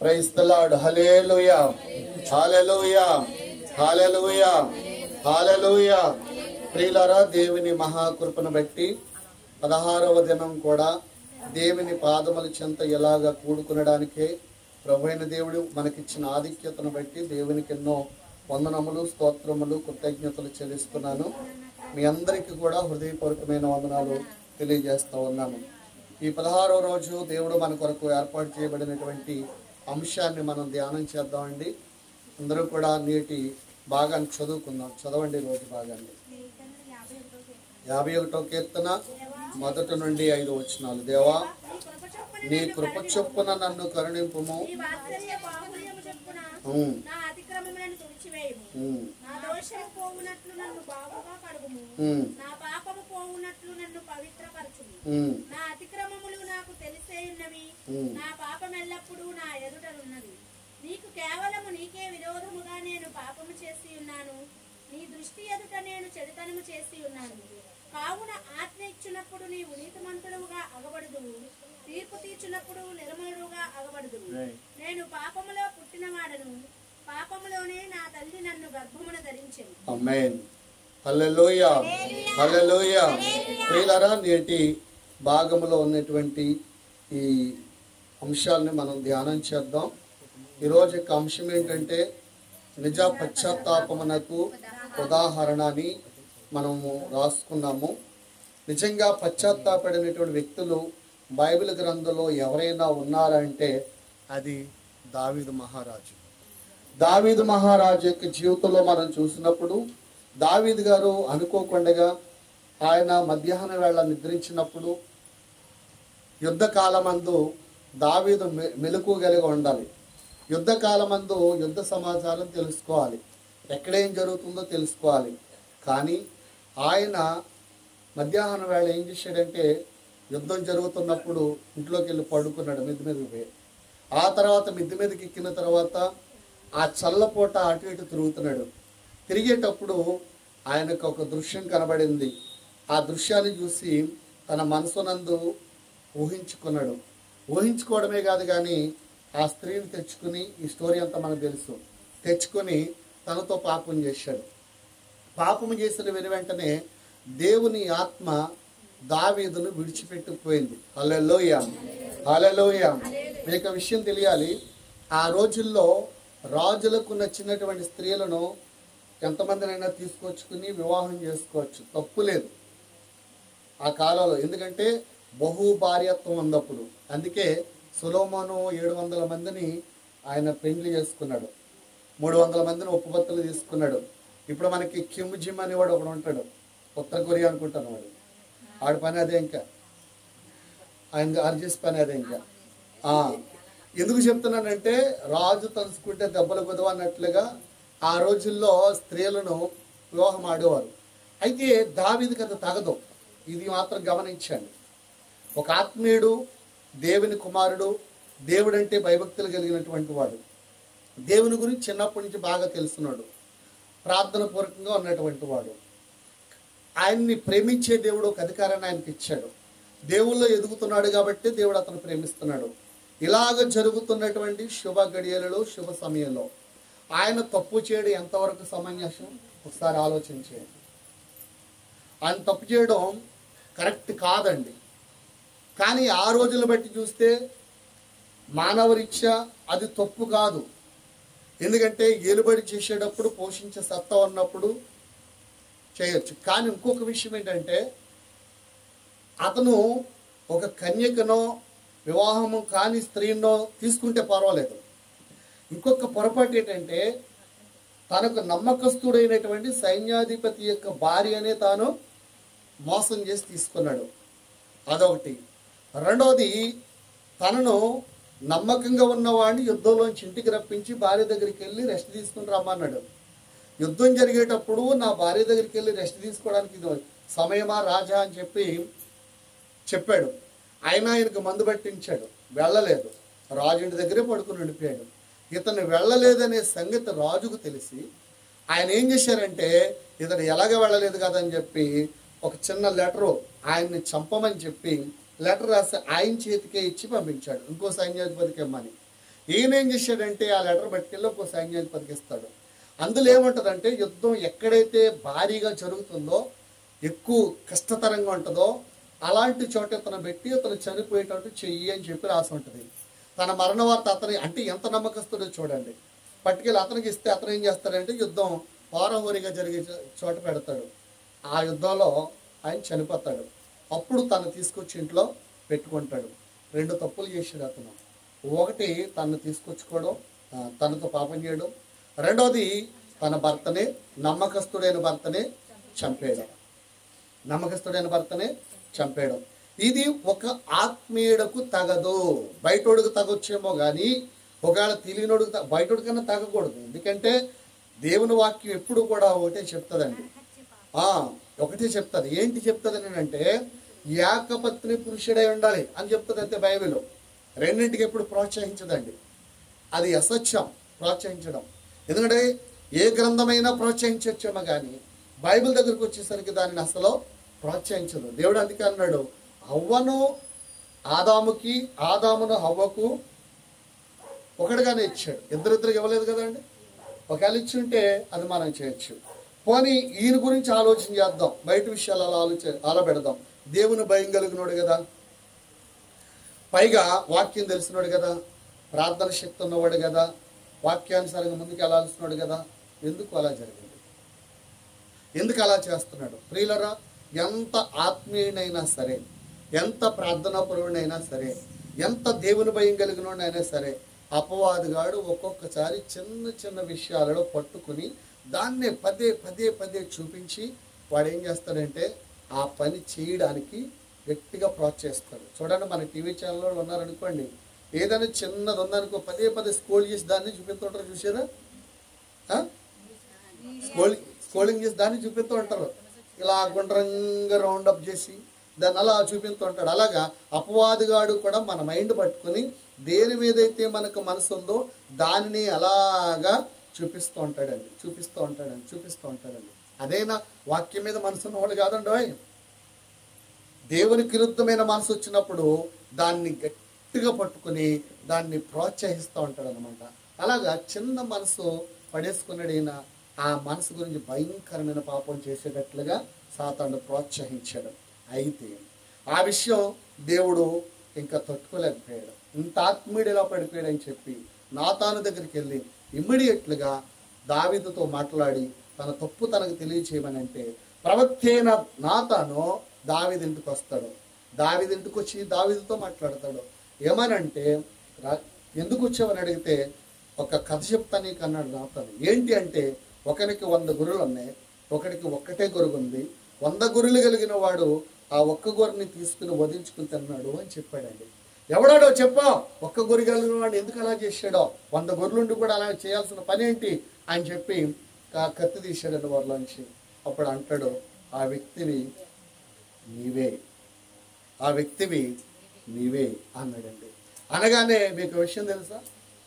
Praise the lord. Hallelujah, hallelujah, hallelujah, hallelujah. ప్రియులారా, దేవుని మహాకృపను బట్టి 16వ దినం కూడా దేవుని పాదముల చెంత ఎలాగా కూడుకునడానికే ప్రభువైన దేవుడు మనకిచ్చిన ఆధిక్యతను బట్టి దేవునికి ఎన్నో వందనములు, స్తోత్రములు, కృతజ్ఞతలు చెల్లిస్తున్నాను. మీ అందరికీ కూడా హృదయపూర్వకమైన వందనాలు తెలియజేస్తా ఉన్నాను. ఈ 16వ రోజు దేవుడు మన కొరకు ఏర్పాటు చేయబడినటువంటి అంశాన్ని మనం ధ్యానం చేద్దామండి. అందరూ కూడా నేటి భాగాన్ని చదువుకుందాం. చదవండి రోజు భాగాన్ని. 51వ కీర్తన 1 నుండి 5 వచనాలు. దేవా, నీ కృప చొప్పున నన్ను కరుణింపుము, నీకు కేవలము నీకే విరోధముగా నేను పాపము చేసి ఉన్నాను, నీ దృష్టి ఎదుట నేను చెడుతనము చేసి ఉన్నాను. కావున ఆజ్ఞ ఇచ్చినప్పుడు నీవు నీతిమంతుడుగా అగబడుదువు, తీర్పు తీర్చినప్పుడు నిర్మలుడుగా అగబడుదువు. నేను పాపములో పుట్టినవాడను, పాపములోనే నా తల్లి నన్ను గర్భమున ధరించెను. ఆమేన్. హల్లెలూయా, హల్లెలూయా. ప్రియులారా, నేటి భాగములో ఉన్నటువంటి ఈ అంశాలని మనం ధ్యానం చేద్దాం. ఈరోజు యొక్క అంశం ఏంటంటే నిజ పశ్చాత్తాపమునకు ఉదాహరణ అని మనము రాసుకున్నాము. నిజంగా పశ్చాత్తాపడినటువంటి వ్యక్తులు బైబిల్ గ్రంథంలో ఎవరైనా ఉన్నారంటే అది దావీదు మహారాజు. దావీదు మహారాజు యొక్క జీవితంలో మనం చూసినప్పుడు దావీదు గారు అనుకోకుండా ఆయన మధ్యాహ్న వేళ నిద్రించినప్పుడు యుద్ధకాలమందు దావీదు మెలకువగలిగి ఉండాలి. యుద్ధకాలమందు యుద్ధ సమాచారం తెలుసుకోవాలి, ఎక్కడేం జరుగుతుందో తెలుసుకోవాలి. కానీ ఆయన మధ్యాహ్న వేళ ఏం చేశాడంటే యుద్ధం జరుగుతున్నప్పుడు ఇంట్లోకి వెళ్ళి పడుకున్నాడు, మిద్ది మీదకి పోయి. ఆ తర్వాత మిద్ది మీదకి ఎక్కిన తర్వాత ఆ చల్లపూట అటు ఇటు తిరుగుతున్నాడు. తిరిగేటప్పుడు ఆయనకు ఒక దృశ్యం కనబడింది. ఆ దృశ్యాన్ని చూసి తన మనసునందు ఊహించుకున్నాడు. ఊహించుకోవడమే కాదు కానీ ఆ స్త్రీని తెచ్చుకుని, ఈ స్టోరీ అంతా మనకు తెలుసు, తెచ్చుకొని తనతో పాపం చేశాడు. పాపము చేసిన వెంటనే దేవుని ఆత్మ దావీదును విడిచిపెట్టుకుపోయింది. హల్లెలూయా, హల్లెలూయా. మీకు విషయం తెలియాలి, ఆ రోజుల్లో రాజులకు నచ్చినటువంటి స్త్రీలను ఎంతమందినైనా తీసుకొచ్చుకుని వివాహం చేసుకోవచ్చు, తప్పు లేదు ఆ కాలంలో. ఎందుకంటే బహుభార్యత్వం ఉన్నప్పుడు. అందుకే సొలొమోను 700 మందిని ఆయన పెండ్లి చేసుకున్నాడు, 300 మందిని ఒప్పుబత్తలు తీసుకున్నాడు. ఇప్పుడు మనకి కిమ్ జిమ్ అని వాడు ఒకడు ఉంటాడు, ఉత్తర కొరియా అనుకుంటాను వాడు. ఆడి పని అదే, ఇంకా ఆయన అర్జెస్ పని అదే. ఇంకా ఎందుకు చెప్తున్నానంటే రాజు తలుచుకుంటే దెబ్బలు కుదవ అన్నట్లుగా ఆ రోజుల్లో స్త్రీలను వివాహం ఆడేవారు. అయితే దావీదుకి అది తగదు, ఇది మాత్రం గమనించండి. ఒక ఆత్మీయుడు, దేవుని కుమారుడు, దేవుడంటే భయభక్తులు కలిగినటువంటి వాడు, దేవుని గురించి చిన్నప్పటి నుంచి బాగా తెలుసున్నాడు, ప్రార్థన పూర్వకంగా ఉన్నటువంటి వాడు. ఆయన్ని ప్రేమించే దేవుడు ఒక అధికారాన్ని ఆయనకి ఇచ్చాడు. దేవుల్లో ఎదుగుతున్నాడు కాబట్టి దేవుడు అతను ప్రేమిస్తున్నాడు. ఇలాగ జరుగుతున్నటువంటి శుభ గడియలలో, శుభ సమయంలో ఆయన తప్పు చేయడం ఎంతవరకు సమంజసం ఒకసారి ఆలోచించేయండి. ఆయన తప్పు చేయడం కరెక్ట్ కాదండి. కానీ ఆ రోజులను బట్టి చూస్తే మానవరీత్యా అది తప్పు కాదు. ఎందుకంటే ఏలుబడి చేసేటప్పుడు పోషించే సత్తా ఉన్నప్పుడు చేయొచ్చు. కానీ ఇంకొక విషయం ఏంటంటే అతను ఒక కన్యకనో వివాహము కాని స్త్రీనో తీసుకుంటే పర్వాలేదు. ఇంకొక పొరపాటు ఏంటంటే తనకు నమ్మకస్తుడైనటువంటి సైన్యాధిపతి యొక్క భార్యనే తాను మోసం చేసి తీసుకున్నాడు. అదొకటి. రెండవది, తనను నమ్మకంగా ఉన్నవాడిని యుద్ధంలోంచి ఇంటికి రప్పించి భార్య దగ్గరికి వెళ్ళి రెస్ట్ తీసుకుని రమ్మన్నాడు. యుద్ధం జరిగేటప్పుడు నా భార్య దగ్గరికి వెళ్ళి రెస్ట్ తీసుకోవడానికి ఇది సమయమా రాజా అని చెప్పాడు. ఆయన ఆయనకు మందు పట్టించాడు, వెళ్ళలేదు. రాజు ఇంటి దగ్గరే పడుకుని ఉండిపోయాడు. ఇతను వెళ్ళలేదనే సంగతి రాజుకు తెలిసి ఆయన ఏం చేశారంటే ఇతడు ఎలాగ వెళ్ళలేదు కదా అని చెప్పి ఒక చిన్న లెటరు ఆయన్ని చంపమని చెప్పి లెటర్ రాసి ఆయన చేతికే ఇచ్చి పంపించాడు, ఇంకో సైన్యాధిపతికి ఇమ్మని. ఈయన ఏం చేశాడంటే ఆ లెటర్ పట్టుకెళ్ళి ఇంకో సైన్యాధిపతికి ఇస్తాడు. అందులో ఏముంటుందంటే యుద్ధం ఎక్కడైతే భారీగా జరుగుతుందో, ఎక్కువ కష్టతరంగా ఉంటుందో అలాంటి చోట ఇతను పెట్టి అతను చనిపోయేటట్టు చెయ్యి అని చెప్పి రాసి ఉంటుంది. తన మరణ వార్త అతని అంటే ఎంత నమ్మకస్తుడో చూడండి. పట్టుకెళ్ళి అతనికి ఇస్తే అతను ఏం చేస్తాడంటే యుద్ధం హోరాహోరీగా జరిగే చోట పెడతాడు. ఆ యుద్ధంలో ఆయన చనిపోతాడు. అప్పుడు తను తీసుకొచ్చి ఇంట్లో పెట్టుకుంటాడు. 2 తప్పులు చేశాడు అతను. ఒకటి తను తీసుకొచ్చుకోవడం, తనతో పాపం చేయడం. రెండవది తన భర్తనే, నమ్మకస్తుడైన భర్తనే చంపేయడం. నమ్మకస్తుడైన భర్తనే చంపేయడం ఇది ఒక ఆత్మీయుడకు తగదు. బయటోడుకు తగొచ్చేమో కానీ ఒకవేళ తెలియనోడుకు బయటోడి కన్నా తగ్గకూడదు. ఎందుకంటే దేవుని వాక్యం ఎప్పుడు కూడా ఒకటే చెప్తుందండి. ఒకటే చెప్తుంది. ఏంటి చెప్తుంది అంటే ఏకపత్ని పురుషుడై ఉండాలి అని చెప్తుంది అంతే బైబిల్. రెండింటికి ఎప్పుడు ప్రోత్సహించదండి. అది అసత్యం ప్రోత్సహించడం. ఎందుకంటే ఏ గ్రంథమైనా ప్రోత్సహించవచ్చేమో కానీ బైబిల్ దగ్గరకు వచ్చేసరికి దానిని అసలు ప్రోత్సహించదు. దేవుడు అందుకే అన్నాడు, హవ్వను ఆదాముకి, ఆదామును హవ్వకు ఒకటిగానే ఇచ్చాడు. ఇద్దరిద్దరికి ఇవ్వలేదు కదండి. ఒకవేళ ఇచ్చుంటే అది మనం చేయొచ్చు. పోనీ ఈయన గురించి ఆలోచన చేద్దాం, బయట విషయాలు అలా పెడదాం. దేవుని భయం కలిగినోడు కదా, పైగా వాక్యం తెలిసినోడు కదా, ప్రార్థన శక్తి ఉన్నవాడు కదా, వాక్యానుసారంగా ముందుకు వెళ్ళాల్సినాడు కదా. ఎందుకు అలా జరిగింది? ఎందుకు అలా చేస్తున్నాడు? ప్రియులరా, ఎంత ఆత్మీయునైనా సరే, ఎంత ప్రార్థనాపరుడైనా సరే, ఎంత దేవుని భయం కలిగినోడైనా సరే, అపవాదిగాడు ఒక్కొక్కసారి చిన్న చిన్న విషయాలలో పట్టుకుని దాన్నే పదే పదే పదే చూపించి వాడు ఏం చేస్తాడంటే ఆ పని చేయడానికి గట్టిగా ప్రోత్సహిస్తాడు. చూడండి, మన టీవీ ఛానల్లో ఉన్నారనుకోండి, ఏదైనా చిన్నది ఉందనుకో పదే పదే స్క్రోల్ చేసి దాన్ని చూపిస్తుంటారు. చూసారా? స్క్రోలింగ్ చేసి దాన్ని చూపిస్తూ ఉంటారు. ఇలా గుండ్రంగా రౌండప్ చేసి దాన్ని అలా చూపిస్తూ ఉంటాడు. అలాగా అపవాదిగాడు కూడా మన మైండ్ పట్టుకుని దేని మీదైతే మనకు మనసు ఉందో దానిని అలాగా చూపిస్తూ ఉంటాడండి. అదేనా వాక్యం మీద మనసు ఉన్నవాళ్ళు కాదండి. దేవునికి విరుద్ధమైన మనసు వచ్చినప్పుడు దాన్ని గట్టిగా పట్టుకుని దాన్ని ప్రోత్సహిస్తూ ఉంటాడు అనమాట. అలాగా చిన్న మనసు పడేసుకున్నాడైనా ఆ మనసు గురించి భయంకరమైన పాపం చేసేటట్లుగా సాతాను ప్రోత్సహించాడు. అయితే ఆ విషయం దేవుడు ఇంకా తట్టుకోలేకపోయాడు. ఇంత ఆత్మీయుడిలా పడిపోయాడని చెప్పి నాతాను దగ్గరికి వెళ్ళి ఇమ్మీడియట్లుగా దావీదుతో మాట్లాడి తన తప్పు తనకు తెలియచేయమని అంటే ప్రవక్త అయిన నాతాను దావీదు ఇంటికి వస్తాడు. దావీదు ఇంటికి వచ్చి దావీదుతో మాట్లాడతాడు. ఏమనంటే, ఎందుకు వచ్చావని అడిగితే ఒక కథ చెప్తా నీకు అన్నాడు నాతాను. ఏంటి అంటే, ఒకరికి 100 గొర్రెలు ఉన్నాయి, ఒకరికి ఒక్కటే గొర్రె ఉంది. 100 గొర్రెలు కలిగిన వాడు ఆ ఒక్క గొర్రెని తీసుకుని వధించుకుని తిన్నాడు అని చెప్పాడండి. ఎవడాడో చెప్పా, ఒక్క గొర్రె కలిగిన వాడు ఎందుకు అలా చేశాడో, 100 గొర్రెలుండి కూడా అలా చేయాల్సిన పని ఏంటి అని చెప్పి కత్తి తీశాడండి వారిలోంచి. అప్పుడు అంటాడు, ఆ వ్యక్తివి నీవే అన్నాడండి. అనగానే మీకు విషయం తెలుసా,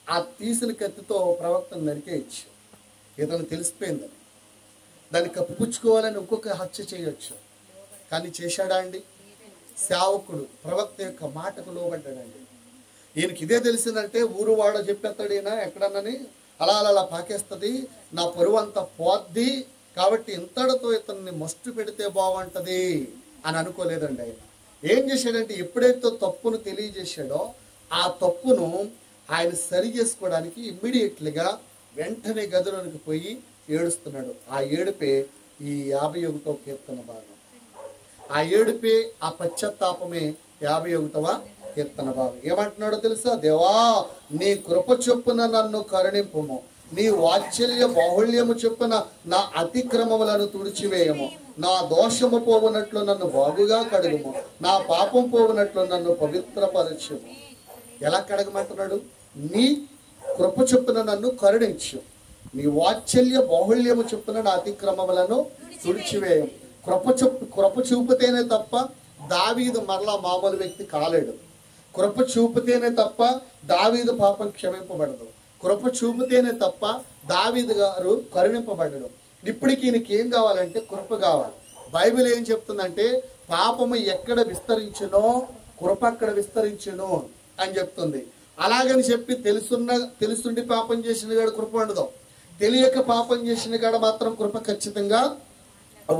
ఆ తీసిన కత్తితో ప్రవక్తను నరికేయచ్చు. ఇతను తెలిసిపోయిందని దాన్ని కప్పిపుచ్చుకోవాలని ఇంకొక హత్య చేయొచ్చు. కానీ చేశాడా అండి? సేవకుడు ప్రవక్త యొక్క మాటకు లోబడ్డాడండి. ఈయనకి ఇదే తెలిసిందంటే ఊరు వాడ చెప్పేస్తాడు ఈయన ఎక్కడన్నని, అలా పాకేస్తుంది, నా పరువు అంతా పోద్ది, కాబట్టి ఇంతటితో ఇతన్ని మస్టు పెడితే బాగుంటుంది అని అనుకోలేదండి. ఆయన ఏం చేశాడంటే ఎప్పుడైతే తప్పును తెలియజేశాడో ఆ తప్పును ఆయన సరి చేసుకోవడానికి ఇమ్మీడియట్లుగా వెంటనే గదిలోనికి పోయి ఏడుస్తున్నాడు. ఆ ఏడుపే ఈ 51వ కీర్తన భాగం. ఆ ఏడుపే, ఆ పశ్చాత్తాపమే 51వ కీర్తన భాగం. ఏమంటున్నాడో తెలుసా? దేవా, నీ కృప చొప్పున నన్ను కరుణింపుము, నీ వాత్సల్య బాహుళ్యము చొప్పున నా అతిక్రమములను తుడిచివేయము, నా దోషము పోవునట్లు నన్ను బాగుగా కడుగుము, నా పాపం పోవునట్లు నన్ను పవిత్రపరచుము. ఎలా కడగమంటున్నాడు? నీ కృప చొప్పున నన్ను కరుణించు, నీ వాత్సల్య బాహుళ్యము చొప్పున నా అతిక్రమములను తుడిచివేయము. కృప చూపితేనే తప్ప దావీదు మరలా మామూలు వ్యక్తి కాలేడు. కృప చూపితేనే తప్ప దావీదు పాపం క్షమింపబడదు. కృప చూపితేనే తప్ప దావీదు గారు కరుణింపబడడు. ఇప్పటికి ఈయనకి ఏం కావాలంటే కృప కావాలి. బైబిల్ ఏం చెప్తుందంటే పాపము ఎక్కడ విస్తరించునో కృప అక్కడ విస్తరించును అని చెప్తుంది. అలాగని చెప్పి తెలుసుండి పాపం చేసిన కాడ కృప ఉండదు, తెలియక పాపం చేసిన కాడ మాత్రం కృప ఖచ్చితంగా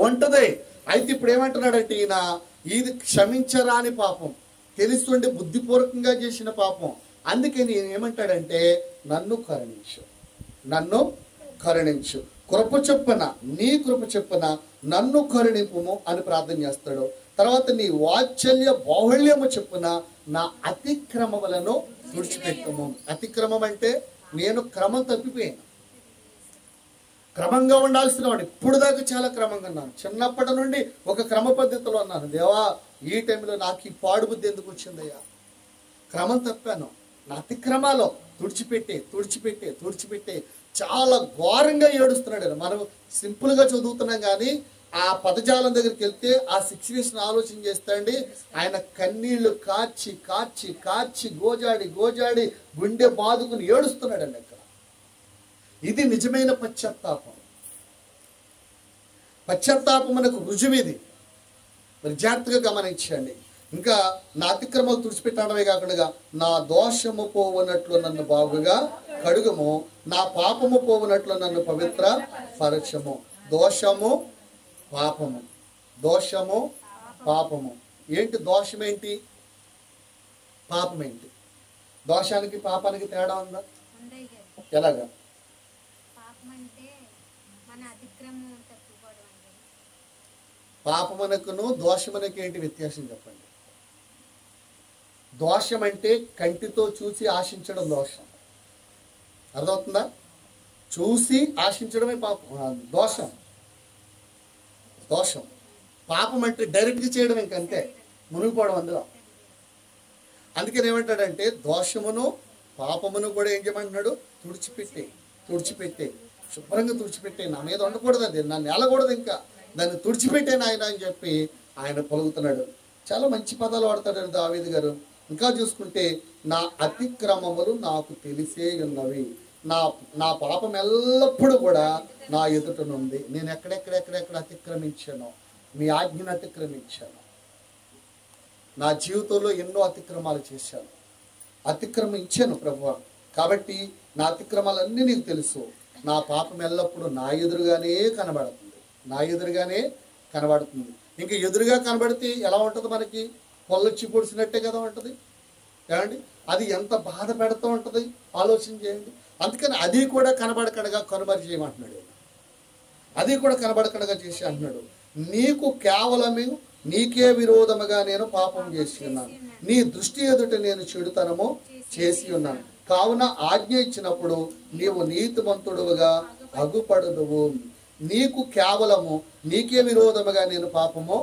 ఉంటది. అయితే ఇప్పుడు ఏమంటున్నాడంటే ఈయన ఇది క్షమించరాని పాపం, తెలుసుండి బుద్ధిపూర్వకంగా చేసిన పాపం. అందుకని ఈయన ఏమంటాడంటే నన్ను కరుణించు, నన్ను కరుణించు, కృప చొప్పున నీ కృప చొప్పున నన్ను కరుణింపుము అని ప్రార్థన చేస్తాడు. తర్వాత నీ వాత్సల్య బాహుళ్యము చొప్పున నా అతిక్రమములను తుడిచిపెట్టము. అతిక్రమం అంటే నేను క్రమం తప్పిపోయాను, క్రమంగా ఉండాల్సిన వాడు. ఇప్పుడు దాకా చాలా క్రమంగా ఉన్నాను, చిన్నప్పటి నుండి ఒక క్రమ పద్ధతిలో ఉన్నాను. దేవా ఈ టైంలో నాకు ఈ పాడు బుద్ధి ఎందుకు వచ్చిందయ్యా, క్రమం తప్పాను, నా అతిక్రమాలో తుడిచిపెట్టే చాలా ఘోరంగా ఏడుస్తున్నాడు. మనం సింపుల్గా చదువుతున్నాం కానీ ఆ పదజాలం దగ్గరికి వెళ్తే ఆ సిచ్యువేషన్ ఆలోచన చేస్తాండి. ఆయన కన్నీళ్లు కార్చి గోజాడి గుండె బాదుకుని ఏడుస్తున్నాడండి అక్కడ. ఇది నిజమైన పశ్చాత్తాపం మనకు రుజువు ఇది. మరి జాగ్రత్తగా గమనించండి. ఇంకా నా అతిక్రమాలు తుడిచిపెట్టడమే కాకుండా నా దోషము పోవునట్లు నన్ను బాగుగా కడుగుము, నా పాపము పోవునట్లు నన్ను పవిత్ర పరచము. దోషము పాపము ఏంటి? దోషం ఏంటి, పాపం ఏంటి? దోషానికి పాపానికి తేడా ఉందా? ఎలాగా? పాపమునకును దోషమునకు ఏంటి వ్యత్యాసం చెప్పండి. దోషం అంటే కంటితో చూసి ఆశించడం దోషం, అర్థమవుతుందా? చూసి ఆశించడమే పాపం, దోషం. పాపం అంటే డైరెక్ట్గా చేయడం, ఇంకంతే, మునిగిపోవడం అందులో. అందుకని ఏమంటాడంటే దోషమును పాపమును కూడా ఏం చేయమంటున్నాడు? తుడిచిపెట్టే శుభ్రంగా తుడిచిపెట్టే, నా మీద ఉండకూడదు, అది నన్ను వెళ్ళకూడదు, ఇంకా దాన్ని తుడిచిపెట్టే నాయన అని చెప్పి ఆయన పలుకుతున్నాడు. చాలా మంచి పదాలు వాడతాడు దావీదు గారు. ఇంకా చూసుకుంటే నా అతిక్రమములు నాకు తెలిసే ఉన్నవి, నా పాపం ఎల్లప్పుడూ కూడా నా ఎదుటనుంది. నేను ఎక్కడెక్కడ అతిక్రమించాను, మీ ఆజ్ఞను అతిక్రమించాను. నా జీవితంలో ఎన్నో అతిక్రమాలు చేశాను, అతిక్రమించాను ప్రభువా. కాబట్టి నా అతిక్రమాలన్నీ నీకు తెలుసు. నా పాపం ఎల్లప్పుడూ నా ఎదురుగానే కనబడుతుంది. ఇంకా ఎదురుగా కనబడితే ఎలా ఉంటుంది? మనకి పొల్లొచ్చి పొడిచినట్టే కదా ఉంటుంది ఏమండి? అది ఎంత బాధ పెడుతూ ఉంటుంది ఆలోచన చేయండి. అందుకని అది కూడా కనబడకడగా కనుమరి చేయమంటున్నాడు. అది కూడా కనబడకడగా చేసి అంటున్నాడు, నీకు కేవలమే నీకే విరోధముగా నేను పాపం చేసి ఉన్నాను, నీ దృష్టి ఎదుట నేను చెడుతనము చేసి ఉన్నాను. కావున ఆజ్ఞ ఇచ్చినప్పుడు నీవు నీతిమంతుడుగా అగుపడుదువు. నీకు కేవలము నీకే విరోధముగా నేను పాపము.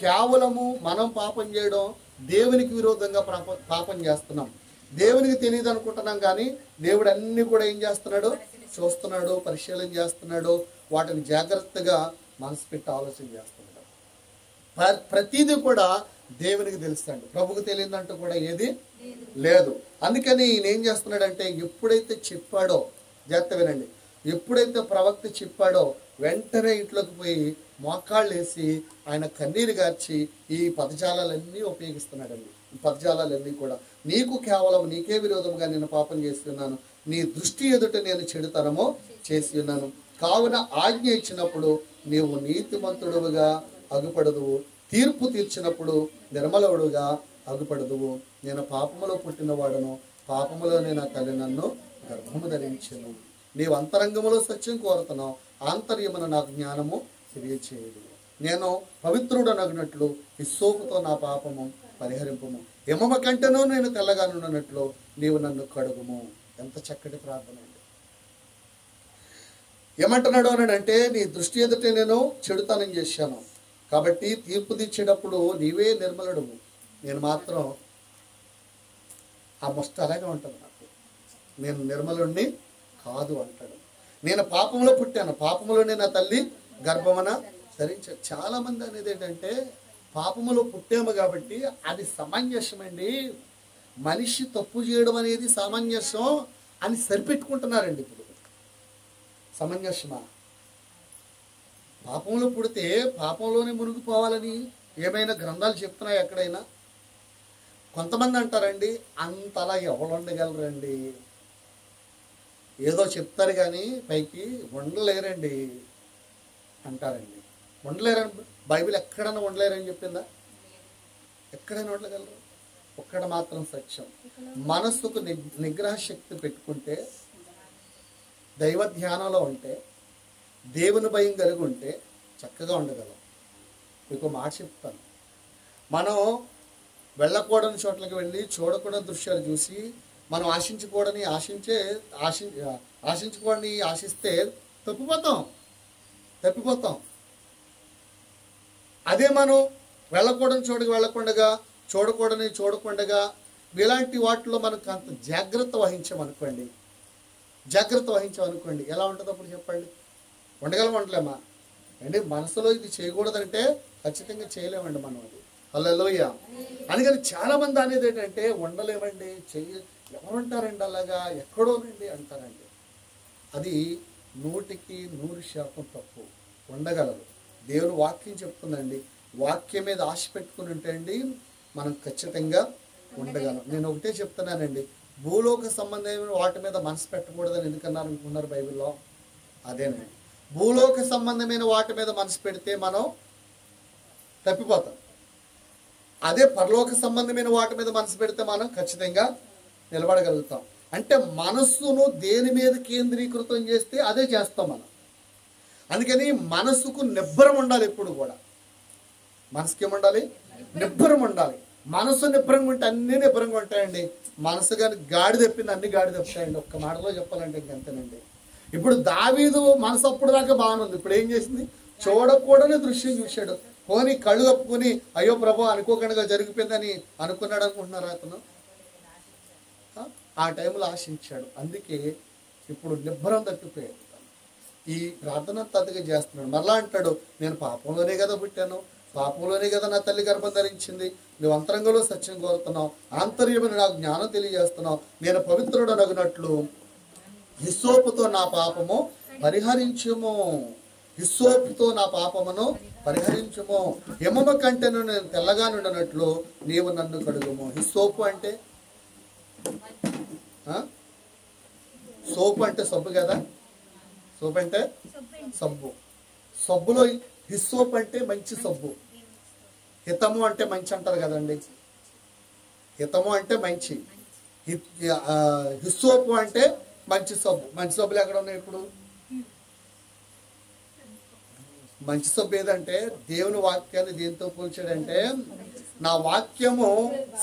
కేవలము మనం పాపం చేయడం, దేవునికి విరోధంగా పాపం చేస్తున్నాం. దేవునికి తెలియదు అనుకుంటున్నాం కానీ దేవుడు అన్ని కూడా ఏం చేస్తున్నాడు? చూస్తున్నాడు, పరిశీలన చేస్తున్నాడు, వాటిని జాగ్రత్తగా మనసు పెట్టి ఆలోచన చేస్తున్నాడు. ప్రతిదీ కూడా దేవునికి తెలుస్తాడు, ప్రభుకు తెలియదంటూ కూడా ఏది లేదు. అందుకని ఈయన ఏం చేస్తున్నాడంటే ఎప్పుడైతే చెప్పాడో, జాగ్రత్త వినండి, ఎప్పుడైతే ప్రవక్త చెప్పాడో వెంటనే ఇంట్లోకి పోయి మోకాళ్ళు వేసి ఆయన కన్నీరు గార్చి ఈ పదజాలన్నీ ఉపయోగిస్తున్నాడండి. ఈ పదజాలన్నీ కూడా నీకు కేవలం నీకే విరోధంగా నేను పాపం చేస్తున్నాను, నీ దృష్టి ఎదుట నేను చెడుతనము చేసి ఉన్నాను. కావున ఆజ్ఞ ఇచ్చినప్పుడు నీవు నీతిమంతుడుగా అగుపడదువు, తీర్పు తీర్చినప్పుడు నిర్మలుడుగా అగుపడదువు. నేను పాపములో పుట్టినవాడను, పాపములోనే నా తల్లి నన్ను గర్భము ధరించెను. నీవు అంతరంగములో సత్యం కోరుతున్నావు, ఆంతర్యమున నాకు జ్ఞానము తెలియచేయదు. నేను పవిత్రుడనగినట్లు హిస్సోపుతో నా పాపము పరిహరింపము, హిమము కంటేనూ నేను తెల్లగానున్నట్లు నీవు నన్ను కడుగుము. ఎంత చక్కటి ప్రార్థన అండి. ఏమంటున్నాడు అని అంటే, నీ దృష్టి ఎదుటే నేను చెడుతనం చేశాను కాబట్టి తీర్పు తీర్చేటప్పుడు నీవే నిర్మలుడువు, నేను మాత్రం ఆ ముష్ట అలాగే ఉంటుంది నాకు, నేను నిర్మలుణ్ణి కాదు అంటాడు. నేను పాపంలో పుట్టాను, పాపంలోనే నా తల్లి గర్భమున ధరించాడు. చాలా మంది అనేది ఏంటంటే పాపములో పుట్టాము కాబట్టి అది సమంజసమండి. మనిషి తప్పు చేయడం అనేది సామంజసం, అని సరిపెట్టుకుంటున్నారండి. ఇప్పుడు సమంజసమా? పాపంలో పుడితే పాపంలోనే మునిగిపోవాలని ఏమైనా గ్రంథాలు చెప్తున్నాయి ఎక్కడైనా? కొంతమంది అంటారండి, అంతలా ఎవరు ఉండగలరండి, ఏదో చెప్తారు కానీ పైకి ఉండలేరండి అంటారండి. ఉండలేరని బైబిల్ ఎక్కడైనా ఉండలేరని చెప్పిందా? ఎక్కడైనా ఉండగలరు? ఒక్కడ మాత్రం సత్యం, మనస్సుకు నిగ్రహ శక్తి పెట్టుకుంటే, దైవ ధ్యానంలో ఉంటే, దేవుని భయం కలిగి ఉంటే చక్కగా ఉండగలం. మీకు మాట చెప్తాను, మనం వెళ్ళకూడని చోట్లకి వెళ్ళి చూడకూడని దృశ్యాలు చూసి మనం ఆశించుకోవని ఆశిస్తే తప్పిపోతాం. అదే మనం వెళ్ళకూడని చోటుకి వెళ్ళకుండా చూడకుండగా ఇలాంటి వాటిలో మనకు అంత జాగ్రత్త వహించామనుకోండి, ఎలా ఉంటుంది అప్పుడు చెప్పండి? ఉండలేమా అండి? మనసులో ఇది చేయకూడదంటే ఖచ్చితంగా చేయలేమండి మనం. అది హల్లెలూయా. అందుకని చాలా మంది అనేది ఏంటంటే ఉండలేమండి, ఎవరుంటారండి అలాగా, ఎక్కడోనండి అంటారండి. అది 100% తప్పు. ఉండగలరు. దేవుని వాక్యం చెప్తుందండి, వాక్యం మీద ఆశ పెట్టుకుని ఉంటే అండి మనం ఖచ్చితంగా ఉండగలం. నేను ఒకటే చెప్తున్నానండి, భూలోక సంబంధమైన వాటి మీద మనసు పెట్టకూడదని ఎందుకన్నారు అనుకున్నారు బైబిల్లో? అదేనండి, భూలోక సంబంధమైన వాటి మీద మనసు పెడితే మనం తప్పిపోతాం. అదే పరలోక సంబంధమైన వాటి మీద మనసు పెడితే మనం ఖచ్చితంగా నిలబడగలుగుతాం. అంటే మనస్సును దేని మీద కేంద్రీకృతం చేస్తే అదే చేస్తాం మనం. అందుకని మనసుకు నిబ్బరం ఉండాలి. ఎప్పుడు కూడా మనసుకి ఏముండాలి? నిబ్బరం ఉండాలి. మనసు నిబ్బరంగా ఉంటే అన్ని నిబ్బరంగా ఉంటాయండి. మనసు కానీ గాడి తెప్పింది అన్ని గాడి తెప్పుతాయండి. ఒక్క మాటలో చెప్పాలంటే ఇంకంతేనండి. ఇప్పుడు దావీదు మనసు అప్పుడు దాకా బాగుంది, ఇప్పుడు ఏం చేసింది? చూడకూడని దృశ్యం చూశాడు. పోనీ కళ్ళు కప్పుకొని అయ్యో ప్రభు అనుకోకుండా జరిగిపోయిందని అనుకున్నాడు అనుకుంటున్నారా అతను? ఆ టైంలో ఆశించాడు. అందుకే ఇప్పుడు నిబ్బరం తప్పిపోయాడు. ఈ ప్రార్థన తగ్గ చేస్తున్నాడు. మరలా అంటాడు, నేను పాపంలోనే కదా పుట్టాను, పాపంలోనే కదా నా తల్లి గర్భం ధరించింది, నువ్వు అంతరంగంలో సత్యం కోరుతున్నావు, ఆంతర్యమని నాకు జ్ఞానం తెలియజేస్తున్నావు, నేను పవిత్రుడు నగినట్లు హిస్సోపుతో నా పాపము పరిహరించుము, హిస్సోపుతో నా పాపమును పరిహరించుము, హిమమ కంటెను నేను తెల్లగా నుండినట్లు నీవు నన్ను కడుగుము. హిస్సోపు అంటే సోపు అంటే సబ్బు కదా, సోపు అంటే సబ్బు. సబ్బులో హిస్సోపు అంటే మంచి సబ్బు, హితము అంటే మంచి అంటారు కదండి. హితము అంటే మంచి, హిస్సోపు అంటే మంచి సబ్బు. మంచి సబ్బులు ఎక్కడ ఉన్నాయి ఇప్పుడు? మంచి సబ్బు ఏదంటే దేవుని వాక్యాన్ని దేంతో పోల్చాడంటే, నా వాక్యము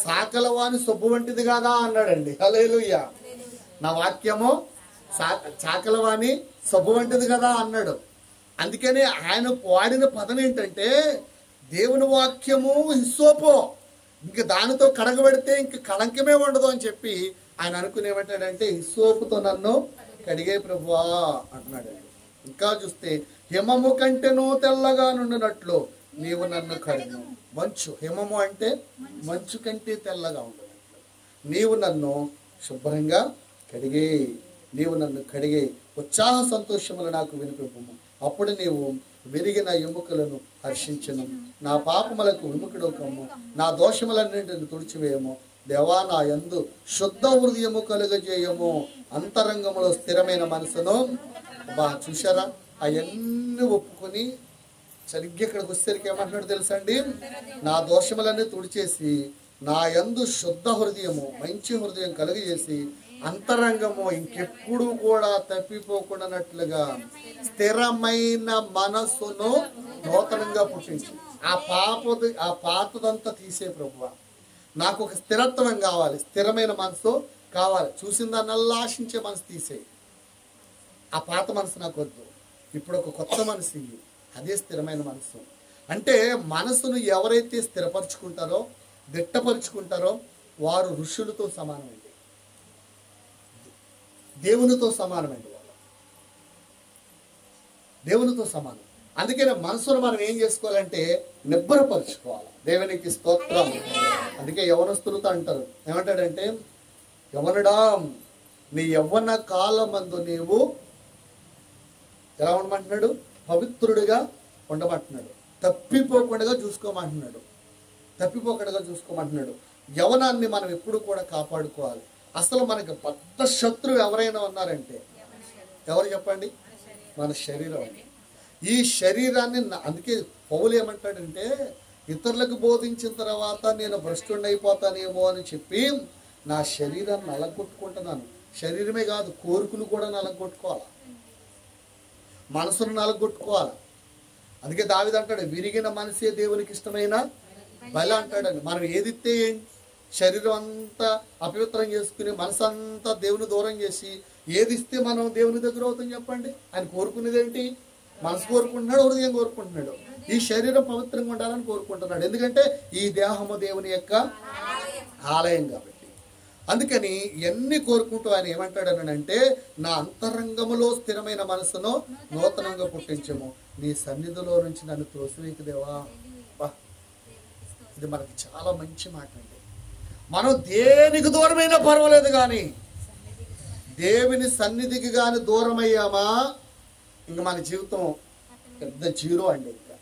సాకలవాని సబ్బు వంటిది కాదా అన్నాడండి. హల్లెలూయా. నా వాక్యము చాకలవాని సబ్బు వంటిది కదా అన్నాడు. అందుకని ఆయన వాడిన పదం ఏంటంటే, దేవుని వాక్యము హిస్సోపు, ఇంక దానితో కడగబడితే ఇంక కళంకమే ఉండదు అని చెప్పి ఆయన అనుకునేమంటాడంటే, హిస్సోపుతో నన్ను కడిగే ప్రభువా అంటున్నాడు. ఇంకా చూస్తే హిమము కంటేనూ తెల్లగా నుండినట్లు నీవు నన్ను కడుగు. మంచు, హిమము అంటే మంచు కంటే తెల్లగా ఉండినట్లు నీవు నన్ను శుభ్రంగా కడిగే, నీవు నన్ను కడిగే ఉత్సాహ సంతోషములు నాకు వినిపింపము. అప్పుడు నీవు విరిగిన ఎముకలను హర్షించను, నా పాపములకు విముఖుడొకము, నా దోషములన్నింటిని తుడిచివేయము. దేవా నా యందు శుద్ధ హృదయము కలుగజేయము, అంతరంగములో స్థిరమైన మనసును. చూసారా, అవన్నీ ఒప్పుకొని సరిగ్గా ఇక్కడికి వచ్చేసరికి ఏమంటున్నాడు తెలుసా అండి? నా దోషములన్నీ తుడిచేసి నా యందు శుద్ధ హృదయము, మంచి హృదయం కలుగజేసి అంతరంగము ఇంకెప్పుడు కూడా తప్పిపోకుండానట్లుగా స్థిరమైన మనస్సును నూతనంగా పుట్టించి ఆ పాతదంతా తీసే ప్రభువా, నాకు ఒక స్థిరత్వం కావాలి, స్థిరమైన మనసు కావాలి. చూసిన దాన్నల్లా ఆశించే మనసు తీసేయి. ఆ పాత మనసు నాకు వద్దు, ఇప్పుడు ఒక కొత్త మనసు ఇయ్యి. అదే స్థిరమైన మనసు. అంటే మనసును ఎవరైతే స్థిరపరుచుకుంటారో, దిట్టపరుచుకుంటారో వారు ఋషులతో సమానమండి, దేవునితో సమానమండి, దేవునితో సమానం. అందుకనే మనసును మనం ఏం చేసుకోవాలంటే నిబ్బరపరుచుకోవాలి. దేవునికి స్తోత్రం. అందుకే యవనస్తులతో అంటారు, ఏమంటాడంటే, యవనుడా నీ యవ్వన కాలమందు నీవు ఎలా ఉండమంటున్నాడు? పవిత్రుడిగా ఉండమంటున్నాడు. తప్పిపోకుండా చూసుకోమంటున్నాడు. తప్పిపోకుండా చూసుకోమంటున్నాడు. యవనాన్ని మనం ఎప్పుడు కూడా కాపాడుకోవాలి. అసలు మనకి పెద్ద శత్రువు ఎవరైనా ఉన్నారంటే ఎవరు చెప్పండి? మన శరీరం. ఈ శరీరాన్ని అందుకే పౌలు ఏమంటాడంటే, ఇతరులకు బోధించిన తర్వాత నేను భ్రష్టుడిని అయిపోతానేమో అని చెప్పి నా శరీరాన్ని నలగొట్టుకుంటున్నాను. శరీరమే కాదు, కోరికలు కూడా నలగొట్టుకోవాలి, మనసును నలగొట్టుకోవాలి. అందుకే దావీదు అంటాడు, విరిగిన మనసే దేవునికి ఇష్టమైన బలి అంటాడండి. మనం ఏదిస్తే శరీరం అంతా అపవిత్రం చేసుకుని మనసు అంతా దేవుని దూరం చేసి ఏది ఇస్తే మనం దేవుని దగ్గర అవుతాం చెప్పండి? ఆయన కోరుకునేది ఏంటి? మనసు కోరుకుంటున్నాడు, హృదయం కోరుకుంటున్నాడు. ఈ శరీరం పవిత్రంగా ఉండాలని కోరుకుంటున్నాడు. ఎందుకంటే ఈ దేహము దేవుని యొక్క ఆలయం కాబట్టి. అందుకని ఎన్ని కోరుకుంటూ ఆయన ఏమంటాడనంటే, నా అంతరంగములో స్థిరమైన మనసును నూతనంగా పుట్టించము, నీ సన్నిధిలో నుంచి నన్ను త్రోసివేకు దేవా. ఇది మనకి చాలా మంచి మాట అండి. మనం దేనికి దూరమైనా పర్వాలేదు, కానీ దేవుని సన్నిధికి కానీ దూరం అయ్యామా ఇంక మన జీవితం పెద్ద జీరో అండి. ఇంకా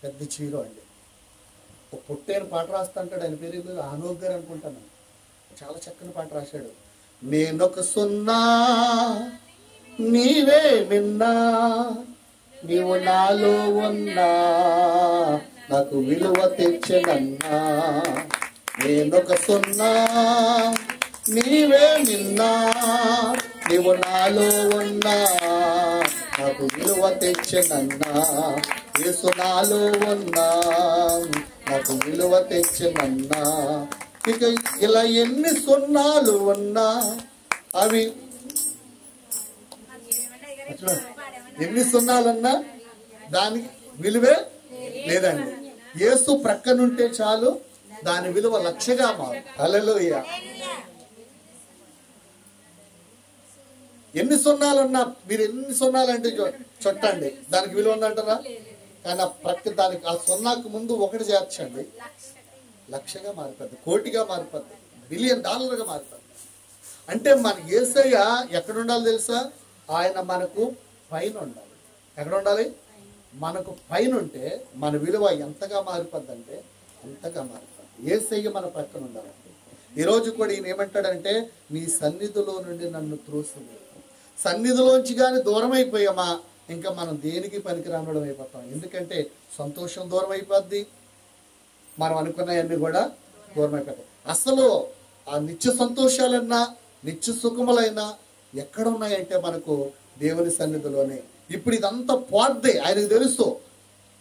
పెద్ద జీరో అండి. ఒక పుట్టేను పాట రాస్తుంటాడు, ఆయన పేరు ఆనోక్ గారు అనుకుంటాను. చాలా చక్కని పాట రాశాడు. నేనొక సున్నా నీవే నిన్నా, నీవు నాలో ఉన్నా, నాకు విలువ తెచ్చనన్నా. నేనొక సున్నా నీవే నిన్నా, నీవు నాలో ఉన్నా, నాకు విలువ తెచ్చనన్నా. యేసు నాలో ఉన్నా, నాకు విలువ తెచ్చనన్నా. ఇక ఇలా ఎన్ని సున్నాలు ఉన్నా అవి ఎన్ని సున్నాలన్నా దానికి విలువే లేదండి. యేసు ప్రక్కనుంటే చాలు, దాని విలువ లక్షగా మారు. హల్లెలూయా. ఎన్ని సున్నాలన్నా, మీరు ఎన్ని సున్నాలంటే చుట్టండి, దానికి విలువ ఉందంటారా? కానీ ఆ ప్రక్క దానికి ఆ సున్నాకు ముందు ఒకటి చేర్చండి, లక్షగా మారిపోద్ది, కోటిగా మారిపోద్ది, $1 బిలియన్ మారిపోద్ది. అంటే మన యేసయ్య ఎక్కడ ఉండాలి తెలుసా? ఆయన మనకు పైన ఉండాలి. ఎక్కడ ఉండాలి? మనకు పైన ఉంటే మన విలువ ఎంతగా మారిపోద్ది అంటే అంతగా మారిపోద్ది. యేసయ్య మన పక్కన ఉండాలండి. ఈరోజు కూడా ఈయన ఏమంటాడంటే, నీ సన్నిధిలో నుండి నన్ను త్రోసివేయకు. సన్నిధిలోంచి కానీ దూరం అయిపోయామా ఇంకా మనం దేనికి పనికి రావడం అయిపోతాం. ఎందుకంటే సంతోషం దూరం అయిపోద్ది, మనం అనుకున్నవన్నీ కూడా దూరం అయిపోతాయి. అసలు ఆ నిత్య సంతోషాలన్నా నిత్య సుఖములైనా ఎక్కడ ఉన్నాయంటే మనకు దేవుని సన్నిధిలోనే. ఇప్పుడు ఇదంతా పోద్ది, ఆయనకు తెలుసు,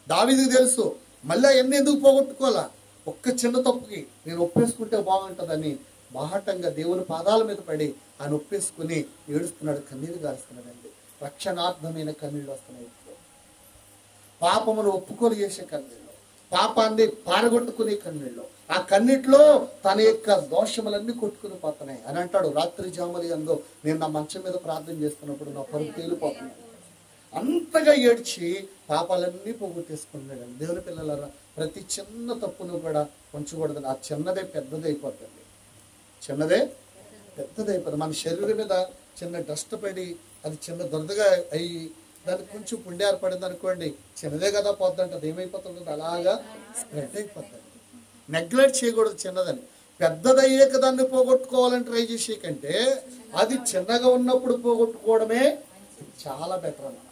దావీదుకు తెలుసు. మళ్ళీ అవన్నీ ఎందుకు పోగొట్టుకోవాలా? ఒక్క చిన్న తప్పుకి నేను ఒప్పేసుకుంటే బాగుంటుందని బాహటంగా దేవుని పాదాల మీద పడి ఆయన ఒప్పేసుకుని ఏడుస్తున్నాడు, కన్నీరు గారుస్తున్నాడండి. రక్షణార్థమైన కన్నీళ్ళు వస్తున్నాయి. పాపమును ఒప్పుకొని చేసే కన్నీళ్ళు, పాపాన్ని పారగొట్టుకునే కన్నీళ్ళు, ఆ కన్నిట్లో తన యొక్క దోషములన్నీ కొట్టుకుని పోతున్నాయి అని అంటాడు. రాత్రి జాములు అందో నేను నా మంచం మీద ప్రార్థన చేస్తున్నప్పుడు నా పరుగు తేలిపోతున్నాను. అంతగా ఏడ్చి పాపాలన్నీ పోగొట్టేసుకున్నాడు. దేవుని పిల్లలారా, ప్రతి చిన్న తప్పును కూడా ఉంచకూడదు. ఆ చిన్నదే పెద్దది అయిపోతుంది, చిన్నదే పెద్దదైపోతుంది. మన శరీరం మీద చిన్న డస్ట్ పడి అది చిన్న దురదగా అయ్యి దానికి కొంచెం పుండి ఏర్పడింది అనుకోండి, చిన్నదే కదా పోద్దంటే అది ఏమైపోతుంది? అలాగా స్ప్రెడ్ అయిపోతుంది. నెగ్లెక్ట్ చేయకూడదు చిన్నదని. పెద్దదయ్యాక దాన్ని పోగొట్టుకోవాలని ట్రై చేసే కంటే అది చిన్నగా ఉన్నప్పుడు పోగొట్టుకోవడమే చాలా బెటర్ అన్నమాట.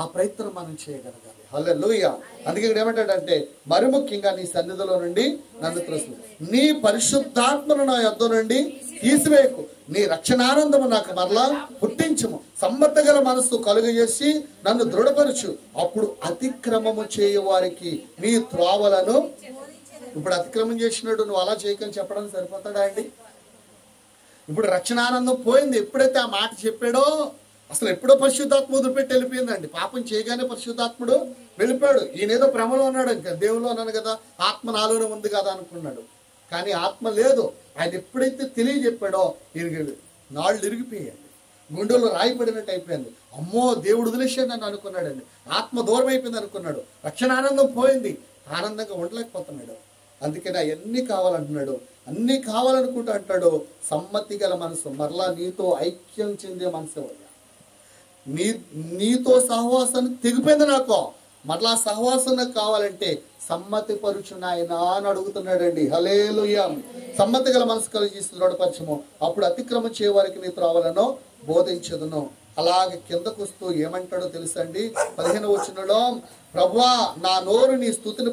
ఆ ప్రయత్నం మనం చేయగలగాలి. హల్లెలూయా. అందుకే ఇక్కడ ఏమంటాడంటే, మరి ముఖ్యంగా నీ సన్నిధిలో నుండి నన్ను త్రోసి, నీ పరిశుద్ధాత్మను నా యొద్ద నుండి తీసివేయకు, నీ రక్షణానందము నాకు మరలా పుట్టించుము, సమ్మతగల మనస్సు కలుగజేసి నన్ను దృఢపరచు, అప్పుడు అతిక్రమము చేయు వారికి నీ త్రోవలను. ఇప్పుడు అతిక్రమం చేసినాడు, నువ్వు అలా చేయకని చెప్పడానికి సరిపోతాడా అండి? ఇప్పుడు రక్షణానందం పోయింది. ఎప్పుడైతే ఆ మాట చెప్పాడో అసలు ఎప్పుడో పరిశుద్ధాత్మ వదిలిపెట్టి వెళ్ళిపోయిందండి. పాపం చేయగానే పరిశుద్ధాత్ముడు వెళ్ళిపోయాడు. ఈయనేదో భ్రమలో ఉన్నాడు, ఇంకా దేవుల్లో ఉన్నాను కదా, ఆత్మ నాలోనే ఉంది కదా అనుకున్నాడు. కానీ ఆత్మ లేదు. ఆయన ఎప్పుడైతే తెలియజెప్పాడో ఈయనకి నాళ్ళు ఇరిగిపోయాడు, గుండెల్లో రాయిపడినట్టు అయిపోయింది. అమ్మో దేవుడు వదిలేసాడు నన్ను అనుకున్నాడండి. ఆత్మ దూరం అయిపోయింది అనుకున్నాడు. రక్షణ ఆనందం పోయింది, ఆనందంగా ఉండలేకపోతున్నాడు. అందుకని అవన్నీ కావాలంటున్నాడు. అన్నీ కావాలనుకుంటూ అంటాడు, సమ్మతి గల మనసు, మరలా నీతో ఐక్యం చెందే మనసు, నీతో సహవాసాన్ని తెగిపోయింది నాకు, మరలా సహవాసం నాకు కావాలంటే సమ్మతి పరుచు నాయనా అని అడుగుతున్నాడండి. హల్లెలూయా. సమ్మతి గల మనసు కలిగి దృఢపరచము, అప్పుడు అతిక్రమం చేయవారికి నీ త్రోవలను బోధించదును. అలాగే కిందకు వస్తూ ఏమంటాడో తెలుసండి, 15వ వచనంలో, ప్రభువా నా నోరు నీ స్తుతిని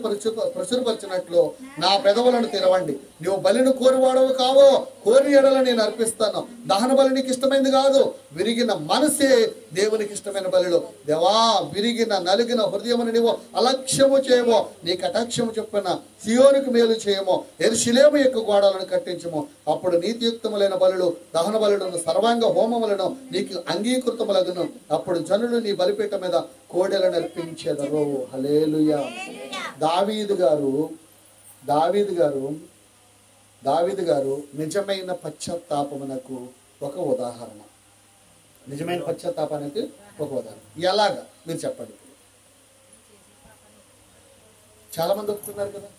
ప్రచురపరిచినట్లు నా పెదవులను తెరవండి. నువ్వు బలిని కోరివాడవు కావో, కోరి ఎడల నేను అర్పిస్తాను. దహన బలి నీకు ఇష్టమైంది కాదు, విరిగిన మనసే దేవునికి ఇష్టమైన బలిలో. దేవా, విరిగిన నలిగిన హృదయమును నీవు అలక్ష్యము చేయమో, నీ కటాక్షము చొప్పున సియోనుకు మేలు చేయమో, యెరూషలేము యొక్క గోడలను కట్టించము. అప్పుడు నీతియుక్తములైన బలులు, దహన బలులను, సర్వాంగ హోమములను నీకు అంగీకృతములగును. అప్పుడు జనులు నీ బలిపీఠ మీద కోడెలను అర్పించెదరు. హల్లెలూయా. దావీదు గారు నిజమైన పశ్చాత్తాపమునకు ఒక ఉదాహరణ. నిజమైన పశ్చాత్తాపానికి ఒక ఉదాహరణ. ఎలాగా మీరు చెప్పండి. చాలా మంది ఒప్పుకున్నారు కదా,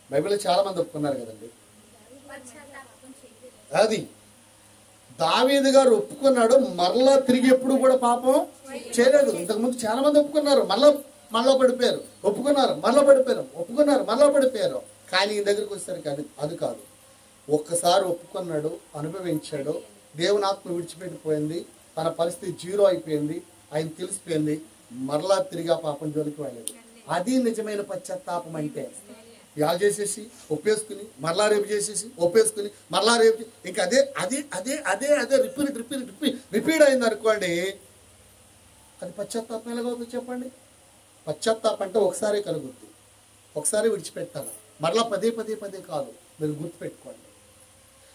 బైబిల్లో చాలా మంది ఒప్పుకున్నారు కదండి. అది దావీదు గారు ఒప్పుకున్నాడు, మరలా తిరిగి ఎప్పుడు కూడా పాపం చేయలేదు. ఇంతకుముందు చాలా మంది ఒప్పుకున్నారు, మళ్ళా పడిపోయారు, ఒప్పుకున్నారు, మళ్ళా పడిపోయారు, ఒప్పుకున్నారు, మళ్ళా పడిపోయారు. కానీ ఈ దగ్గరికి వచ్చేసరికి అది కాదు. ఒక్కసారి ఒప్పుకున్నాడు, అనుభవించాడు, దేవుని ఆత్మ విడిచిపెట్టిపోయింది, తన పరిస్థితి జీరో అయిపోయింది, ఆయన తెలిసిపోయింది, మరలా తిరిగి ఆ పాపం జోలికి వెళ్ళలేదు. అది నిజమైన పశ్చాత్తాపం అంటే. యాలు చేసేసి ఒప్పేసుకుని మరలా రేపు చేసేసి ఒప్పేసుకుని మరలా రేపు, ఇంకా అదే అదే అదే అదే అదే రిపీట్ అయింది అనుకోండి, అది పశ్చాత్తాపం ఎలాగవుతుంది చెప్పండి. పశ్చాత్తాపం అంటే ఒకసారి కలుగుద్ది, ఒకసారి విడిచిపెట్టాలి, మరలా పదే కాదు, మీరు గుర్తుపెట్టుకోండి.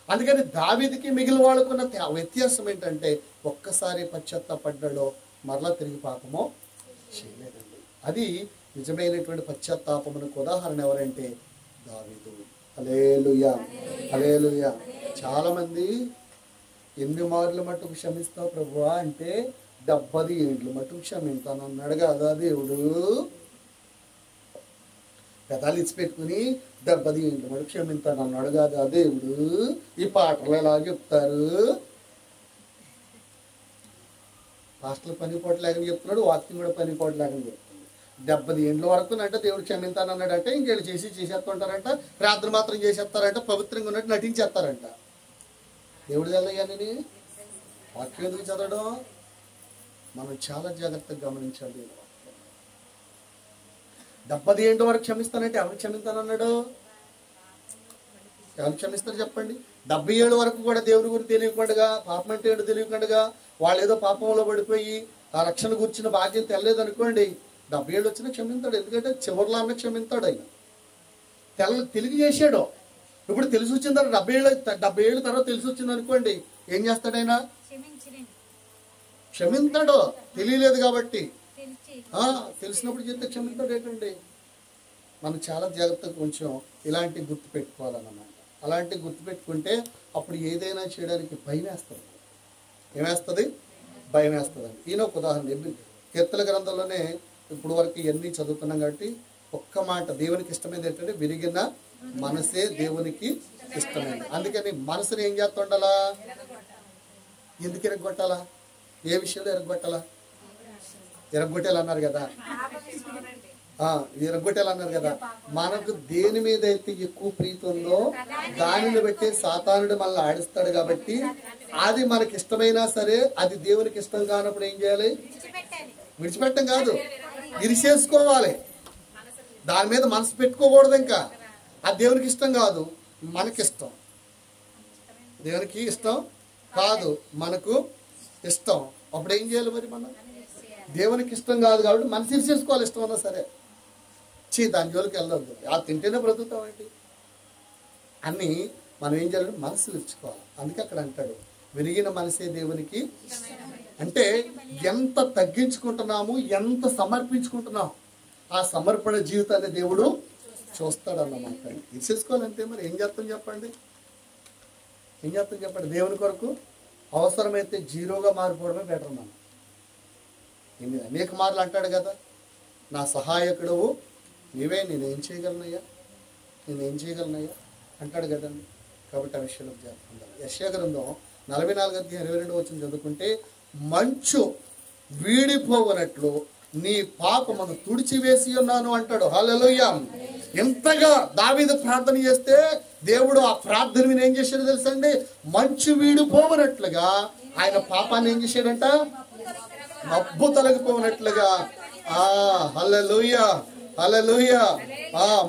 అందుకని దావీదుకి మిగిలిన వాళ్ళకున్న వ్యత్యాసం ఏంటంటే, ఒక్కసారి పశ్చాత్తాపడ్డాడో మరలా తిరిగి పాపమో చేయలేదండి. అది నిజమైనటువంటి పశ్చాత్తాపమునకు ఉదాహరణ ఎవరంటే దావీదు. హల్లెలూయా, హల్లెలూయా. చాలా మంది ఎన్ని మార్లు మటుకు క్షమిస్తావు ప్రభువా అంటే 70 ఏండ్లు మటుకు క్షమింతాను అన్నాడు కదా దేవుడు. పెదాలు ఇచ్చిపెట్టుకుని 70 ఏండ్లు మటుకు క్షమింతాను అన్నాడు కదా దేవుడు. ఈ పాటలు ఎలా చెప్తారు, పాస్టర్లు పని పోటు లేకని చెప్తున్నాడు, వాక్యం కూడా పని పోటు లేకని చెప్తున్నాడు. 70 ఏండ్ల వరకు అంటే దేవుడు క్షమింతానన్నాడంటే ఇంకేళ్ళు చేసేస్తుంటారంట, ప్రార్థన మాత్రం చేసేస్తారంట, పవిత్రంగా ఉన్నట్టు నటించేస్తారంట. దేవుడు తెల్లయ్యా నేను వాక్యం ఎందుకు చదవడం, మనం చాలా జాగ్రత్తగా గమనించాలి. 70 ఏండ్ల వరకు క్షమిస్తానంటే ఎవరు క్షమిస్తానన్నాడు, ఎవరు క్షమిస్తారు చెప్పండి. 77 వరకు కూడా దేవుడి గురించి తెలియకుండా, పాపం అంటే ఏంటో తెలియకుండా, వాళ్ళు ఏదో పాపంలో పడిపోయి ఆ రక్షణ గురించిన భాగ్యం తెలియదు అనుకోండి, 77 వచ్చినా క్షమింతాడు. ఎందుకంటే చివరిలో అన్న క్షమింతాడు ఆయన. తెలివి చేశాడు. ఇప్పుడు తెలిసి వచ్చిన తర్వాత 70 ఏళ్ళ తర్వాత తెలిసి వచ్చింది అనుకోండి, ఏం చేస్తాడు ఆయన, క్షమింతాడు. తెలియలేదు కాబట్టి, తెలిసినప్పుడు చెప్తే క్షమింతాడు ఏంటండి. మనం చాలా జాగ్రత్తగా కొంచెం ఇలాంటి గుర్తు పెట్టుకోవాలన్నమాట. అలాంటి గుర్తు పెట్టుకుంటే అప్పుడు ఏదైనా చేయడానికి భయం వేస్తుంది. ఏమేస్తుంది, భయం వేస్తుందండి. ఈయన ఒక ఉదాహరణ, కీర్తన గ్రంథంలోనే ఇప్పుడు వరకు ఇవన్నీ చదువుతున్నాం కాబట్టి ఒక్క మాట, దేవునికి ఇష్టమైనది ఏంటంటే విరిగిన మనసే దేవునికి ఇష్టమైనది. అందుకని మనసుని ఏం చేస్తూ ఉండాలా, ఎందుకు ఎరగొట్టాలా, ఏ విషయంలో ఎరగొట్టాలా, ఎరగొట్టేయాలన్నారు కదా, ఎరగొట్టేయాలన్నారు కదా. మనకు దేని మీద అయితే ఎక్కువ ప్రీతి ఉందో దానిని బట్టి సాతానుడు మనల్ని ఆడిస్తాడు. కాబట్టి అది మనకి ఇష్టమైనా సరే అది దేవునికి ఇష్టం కానప్పుడు ఏం చేయాలి, విడిచిపెట్టం కాదు, ఇరిసేసుకోవాలి. దాని మీద మనసు పెట్టుకోకూడదు. ఇంకా అది దేవునికి ఇష్టం కాదు, మనకిష్టం. దేవునికి ఇష్టం కాదు, మనకు ఇష్టం. అప్పుడు ఏం చేయాలి మరి, మనం దేవునికి ఇష్టం కాదు కాబట్టి మనసు ఇరిసేసుకోవాలి. ఇష్టం అన్నా సరే, దాని జోలికి వెళ్ళొద్దు, అది తింటేనే బ్రతుకుతామండి అన్నీ మనం ఏం చేయాలి, మనసు ఇచ్చుకోవాలి. అందుకే అక్కడ అంటాడు విరిగిన మనసే దేవునికి. అంటే ఎంత తగ్గించుకుంటున్నాము, ఎంత సమర్పించుకుంటున్నాము, ఆ సమర్పణ జీవితాన్ని దేవుడు చూస్తాడు అన్నమాట. ఇచ్చేసుకోవాలంటే మరి ఏం చేస్తాం చెప్పండి, ఏం చేస్తాం చెప్పండి. దేవుని కొరకు అవసరమైతే జీరోగా మారిపోవడమే బెటర్. మనం అనేక మార్లు అంటాడు కదా, నా సహాయకుడు నేనేం చేయగలనయ్యా, నేనేం చేయగలనయ్యా అంటాడు కదండి. కాబట్టి ఆ విషయంలో జాగ్రత్త. యెషయా గ్రంథం 44:22 చదువుకుంటే, మంచు వీడిపోవనట్లు నీ పాపమును తుడిచివేసి ఉన్నాను అంటాడు. హల్లెలూయా. ఎంతగా దావీదు ప్రార్థన చేస్తే దేవుడు ఆ ప్రార్థన విని ఏం చేశాడో తెలుసండి, మంచు వీడిపోవనట్లుగా ఆయన పాపాన్ని ఏం చేశాడంట, మబ్బు తొలగిపోయినట్లుగా. హల్లెలూయా, హల్లెలూయా.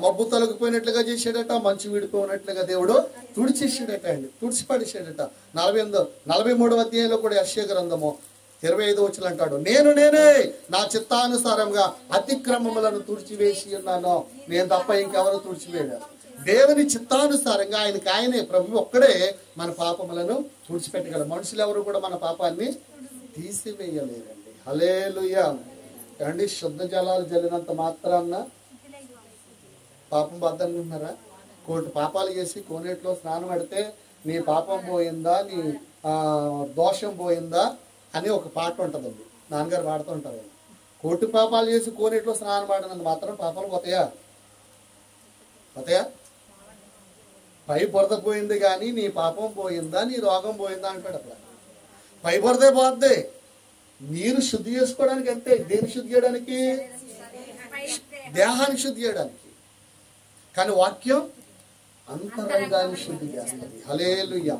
మబ్బు తొలగిపోయినట్లుగా చేశాడట, మంచు వీడిపోయినట్లుగా దేవుడు తుడిచేసాడట అండి, తుడిచిపడేసాడట. 43వ అధ్యాయంలో కూడా యెషయా గ్రంథము 25 అంటాడు, నేనే నా చిత్తానుసారంగా అతిక్రమములను తుడిచివేసి ఉన్నాను, నేను తప్ప ఇంకెవరు తుడిచివేయలేరు. దేవుని చిత్తానుసారంగా ఆయనే ప్రభు ఒక్కడే మన పాపములను తుడిచిపెట్టగలరు. మనుషులు ఎవరు కూడా మన పాపాన్ని తీసివేయలేరండి. హల్లెలూయా. అండి, శుద్ధ జలాలు జల్లినంత మాత్రాన్న పాపం బద్దనుకుంటున్నారా? కోటి పాపాలు చేసి కోనేటిలో స్నానం పడితే నీ పాపం పోయిందా, నీ దోషం పోయిందా అని ఒక పాట ఉంటుందండి, నాన్నగారు పాడుతూ ఉంటారు. కోటి పాపాలు చేసి కోనేటిలో స్నానం పడినంత మాత్రం పాపాలు పోతాయా? పై బురద పోయింది కానీ నీ పాపం పోయిందా, నీ రోగం పోయిందా అంటాడు. అక్కడ పై బురదే పోద్ది. నీరు శుద్ధి చేసుకోవడానికి అంతే. దేని శుద్ధి చేయడానికి? దేహాన్ని శుద్ధి చేయడానికి. కానీ వాక్యం అంతరంగాన్ని శుద్ధి చేస్తుంది. హల్లెలూయా.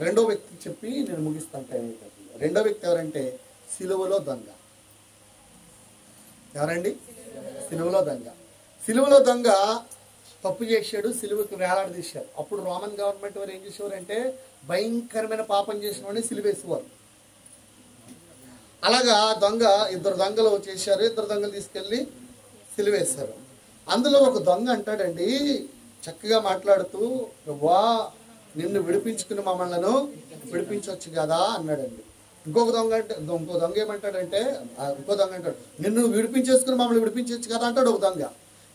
రెండో వ్యక్తి చెప్పి నేను ముగిస్తాను టైం. రెండో వ్యక్తి ఎవరంటే సిలువలో దొంగ. ఎవరండి? సిలువలో దొంగ తప్పు చేశాడు, సిలువకి వేలాడదీశారు. అప్పుడు రోమన్ గవర్నమెంట్ వారు ఏం చేసేవారంటే భయంకరమైన పాపం చేసిన వాడిని సిలువేసేవారు. అలాగా ఇద్దరు దొంగలు చేశారు, ఇద్దరు దొంగలు తీసుకెళ్లి సిలువేశారు. అందులో ఒక దొంగ అంటాడండి, చక్కగా మాట్లాడుతూ, ప్రభువా నిన్ను విడిపించుకుని మమ్మల్ని విడిపించవచ్చు కదా అన్నాడండి. ఇంకో దొంగ ఏమంటాడంటే, నిన్ను విడిపించేసుకుని మమ్మల్ని విడిపించవచ్చు కదా అంటాడు ఒక దొంగ.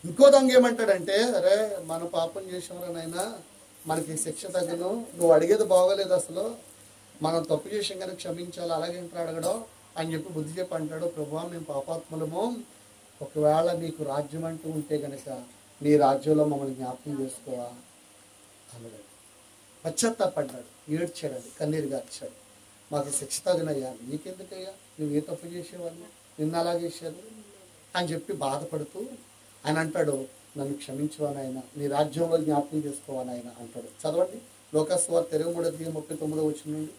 ఇంకో దొంగ ఏమంటాడంటే, అరే మన పాపం చేసేవారనైనా మనకి శిక్ష తగ్గను, నువ్వు అడిగేది బాగోలేదు, అసలు మనం తప్పు చేసాం కనుక క్షమించాలి, అలాగేంటారు అడగడం అని చెప్పి బుద్ధి చెప్పి అంటాడు. ప్రభువా మేము పాపాత్ములము, ఒకవేళ నీకు రాజ్యం అంటూ ఉంటే కనుక నీ రాజ్యంలో మమ్మల్ని జ్ఞాపకం చేసుకోవా అన్నాడు. పశ్చాత్తాపడ్డాడు, ఏడ్చాడండి, కన్నీరు గార్చాడు. మాకు శిక్ష తగినయ్యా, నీకెందుకయ్యా, నువ్వు ఏ తప్పు చేసేవాడిని, నిన్ను అలా చేశారు అని చెప్పి బాధపడుతూ ఆయన అంటాడు, నన్ను క్షమించువానాయన, నీ రాజ్యంలో జ్ఞాపకం చేసుకోవానాయన అంటాడు. చదవండి లోకాసు వార్త 23:39 నుండి.